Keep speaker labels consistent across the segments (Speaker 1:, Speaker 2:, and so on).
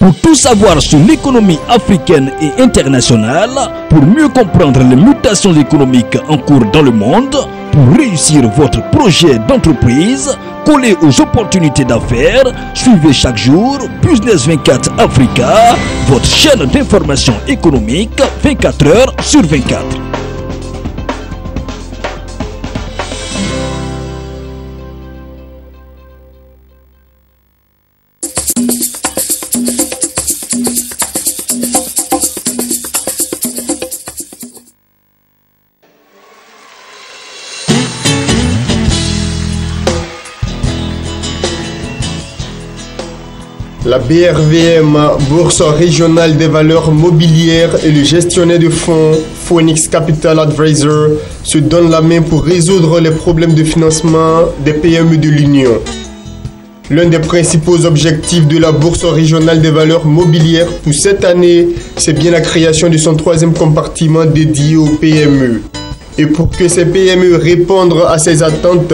Speaker 1: Pour tout savoir sur l'économie africaine et internationale, pour mieux comprendre les mutations économiques en cours dans le monde, pour réussir votre projet d'entreprise, collé aux opportunités d'affaires, suivez chaque jour Business 24 Africa, votre chaîne d'information économique 24 heures sur 24.
Speaker 2: La BRVM, Bourse régionale des valeurs mobilières, et le gestionnaire de fonds Phoenix Capital Advisor se donnent la main pour résoudre les problèmes de financement des PME de l'Union. L'un des principaux objectifs de la Bourse régionale des valeurs mobilières pour cette année, c'est bien la création de son troisième compartiment dédié aux PME. Et pour que ces PME répondent à ces attentes,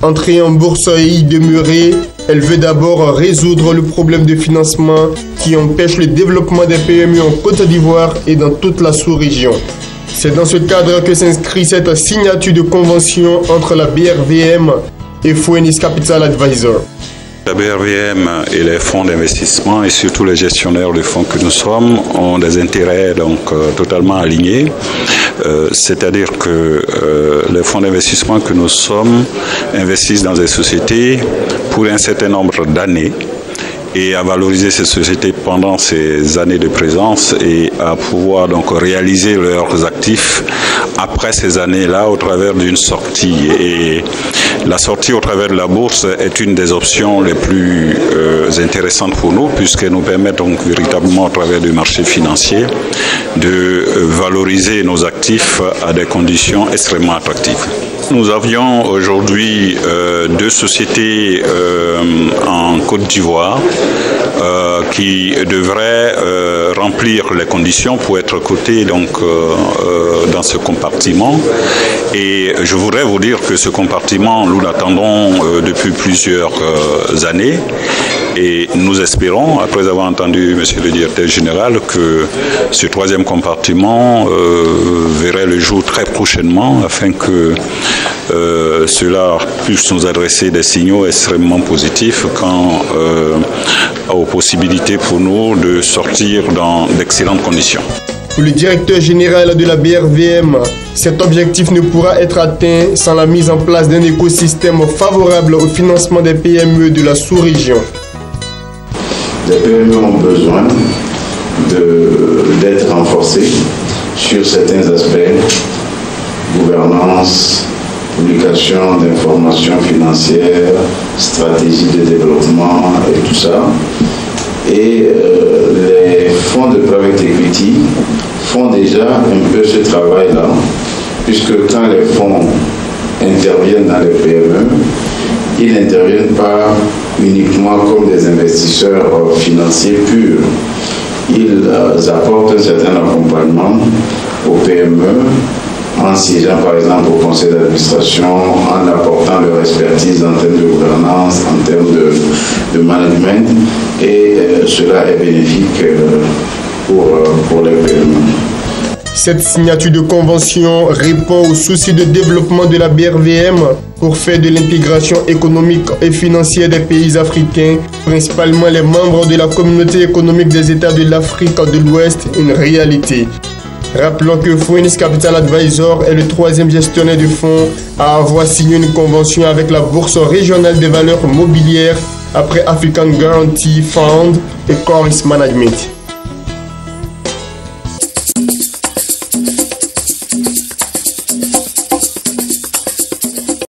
Speaker 2: entrer en bourse et y demeurer, elle veut d'abord résoudre le problème de financement qui empêche le développement des PME en Côte d'Ivoire et dans toute la sous-région. C'est dans ce cadre que s'inscrit cette signature de convention entre la BRVM et Phoenix Capital Advisor.
Speaker 3: La BRVM et les fonds d'investissement et surtout les gestionnaires de fonds que nous sommes ont des intérêts totalement alignés. C'est-à-dire que les fonds d'investissement que nous sommes investissent dans des sociétés pour un certain nombre d'années et à valoriser ces sociétés pendant ces années de présence et à pouvoir donc réaliser leurs actifs après ces années-là au travers d'une sortie. Et la sortie au travers de la bourse est une des options les plus intéressantes pour nous puisqu'elle nous permet donc véritablement au travers du marché financier de valoriser nos actifs à des conditions extrêmement attractives. Nous avions aujourd'hui deux sociétés en Côte d'Ivoire qui devraient remplir les conditions pour être cotées donc, dans ce compartiment. Et je voudrais vous dire que ce compartiment, nous l'attendons depuis plusieurs années. Et nous espérons, après avoir entendu M. le directeur général, que ce troisième compartiment verrait le jour très prochainement afin que cela puisse nous adresser des signaux extrêmement positifs quant aux possibilités pour nous de sortir dans d'excellentes conditions.
Speaker 2: Pour le directeur général de la BRVM, cet objectif ne pourra être atteint sans la mise en place d'un écosystème favorable au financement des PME de la sous-région.
Speaker 4: Les PME ont besoin d'être renforcées sur certains aspects, gouvernance, publication d'informations financières, stratégie de développement et tout ça. Et les fonds de private equity font déjà un peu ce travail-là, puisque quand les fonds interviennent dans les PME, ils n'interviennent pas uniquement comme des investisseurs financiers purs. Ils apportent un certain accompagnement aux PME en siégeant par exemple au conseil d'administration, en apportant leur expertise en termes de gouvernance, en termes de management, et cela est bénéfique pour les PME.
Speaker 2: Cette signature de convention répond aux soucis de développement de la BRVM pour faire de l'intégration économique et financière des pays africains, principalement les membres de la communauté économique des États de l'Afrique de l'Ouest, une réalité. Rappelons que Phoenix Capital Advisor est le troisième gestionnaire de fonds à avoir signé une convention avec la Bourse régionale des valeurs mobilières après African Guarantee Fund et Coris Management.